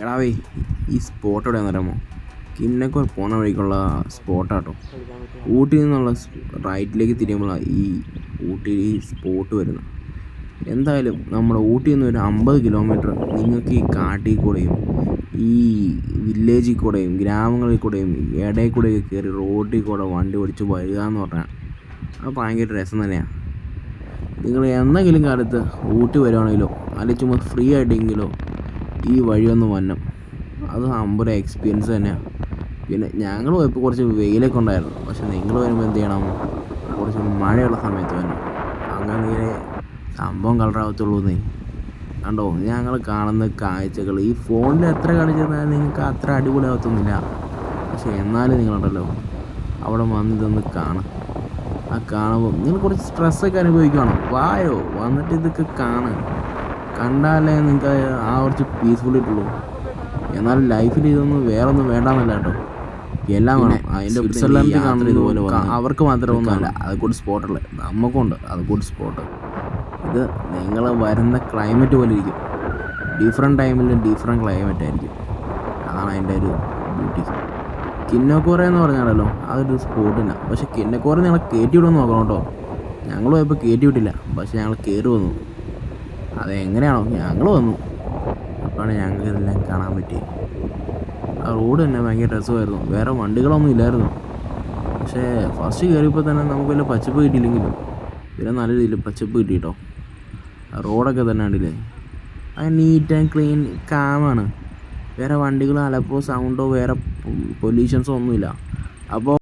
എടാവേ ഈ സ്പോട്ട് എവിടെയാണെന്ന് അറിയാമോ? കിന്നക്കൂർ പോണ വഴിക്കുള്ള സ്പോട്ടാട്ടോ. ഊട്ടിയിൽ നിന്നുള്ള റൈറ്റിലേക്ക് തിരിയുമ്പോഴാണ് ഈ ഊട്ടി ഈ സ്പോട്ട് വരുന്നത്. എന്തായാലും നമ്മുടെ ഊട്ടിയിൽ നിന്ന് ഒരു 50 കിലോമീറ്റർ നിങ്ങൾക്ക് ഈ കാട്ടിൽ കൂടെയും ഈ വില്ലേജിൽ കൂടെയും ഗ്രാമങ്ങളിൽ കൂടെയും ഇടയിൽ കൂടെയൊക്കെ കയറി റോഡിൽ കൂടെ വണ്ടി ഓടിച്ച് വരിക എന്ന് പറഞ്ഞാൽ അത് ഭയങ്കര രസം തന്നെയാണ്. നിങ്ങൾ എന്തെങ്കിലും കാലത്ത് ഊട്ടി വരുവാണെങ്കിലോ അല്ലെങ്കിൽ ചുമ്മാ ഫ്രീ ആയിട്ടെങ്കിലോ ഈ വഴിയൊന്ന് വന്നം, അത് അമ്പൊരു എക്സ്പീരിയൻസ് തന്നെയാണ്. പിന്നെ ഞങ്ങൾ പോയപ്പോൾ കുറച്ച് വെയിലൊക്കെ ഉണ്ടായിരുന്നു, പക്ഷെ നിങ്ങൾ വരുമ്പോൾ എന്ത് ചെയ്യണം, കുറച്ച് മഴയുള്ള സമയത്ത് വരണം. അങ്ങനെ സംഭവം കളറാവത്തുള്ളൂ. കണ്ടോ ഞങ്ങൾ കാണുന്ന കാഴ്ചകൾ ഈ ഫോണിൽ എത്ര കളിച്ചെന്നാൽ നിങ്ങൾക്ക് അത്ര അടിപൊളിയാവത്തൊന്നുമില്ല. പക്ഷെ എന്നാലും നിങ്ങളുണ്ടല്ലോ അവിടെ വന്ന് ഇതൊന്ന് കാണാം. ആ കാണുമ്പോൾ നിങ്ങൾ കുറച്ച് സ്ട്രെസ്സൊക്കെ അനുഭവിക്കുകയാണോ, വായോ വന്നിട്ട് ഇതൊക്കെ കണ്ടാലേ നിങ്ങൾക്ക് ആ കുറച്ച് പീസ്ഫുള്ളിട്ടുള്ളൂ. എന്നാൽ ലൈഫിൽ ഇതൊന്നും വേറൊന്നും വേണ്ടാന്നല്ല കേട്ടോ, എല്ലാം വേണം. അതിൻ്റെ സ്വിറ്റ്സർലൻഡ് കാണുന്നത് ഇതുപോലെ അവർക്ക് മാത്രമൊന്നുമല്ല, അത് കൂടി സ്പോട്ടുള്ളത് നമുക്കുണ്ട്. അത് കൂടി സ്പോട്ട് ഇത് നിങ്ങൾ വരുന്ന ക്ലൈമറ്റ് പോലെ ഇരിക്കും. ഡിഫറെൻറ്റ് ടൈമിൽ ഡിഫറെൻറ്റ് ക്ലൈമറ്റ് ആയിരിക്കും. അതാണ് അതിൻ്റെ ഒരു ബ്യൂട്ടി. കിന്നക്കൂറ എന്ന് പറഞ്ഞാലല്ലോ അതൊരു സ്പോട്ടില്ല, പക്ഷെ കിന്നക്കൂറ ഞങ്ങളെ കയറ്റി വിടുമെന്ന് നോക്കണം കേട്ടോ. ഞങ്ങൾ പോയപ്പോൾ കയറ്റി വിട്ടില്ല, പക്ഷെ ഞങ്ങൾ കയറി വന്നു. അതെങ്ങനെയാണോ ഞങ്ങൾ വന്നു, അപ്പോഴാണ് ഞങ്ങൾക്ക് ഇതെല്ലാം കാണാൻ പറ്റിയത്. ആ റോഡ് തന്നെ ഭയങ്കര രസമായിരുന്നു, വേറെ വണ്ടികളൊന്നും ഇല്ലായിരുന്നു. പക്ഷേ ഫസ്റ്റ് കയറിയപ്പോൾ തന്നെ നമുക്ക് വല്ല പച്ചപ്പ് കിട്ടിയില്ലെങ്കിലും പിന്നെ നല്ല രീതിയിൽ പച്ചപ്പ് കിട്ടി കേട്ടോ. ആ റോഡൊക്കെ തന്നെ കണ്ടില്ലേ, അത് നീറ്റ് ആൻഡ് ക്ലീൻ കാമാണ്. വേറെ വണ്ടികളോ അലപ്പോ സൗണ്ടോ വേറെ പൊല്യൂഷൻസോ ഒന്നുമില്ല. അപ്പോൾ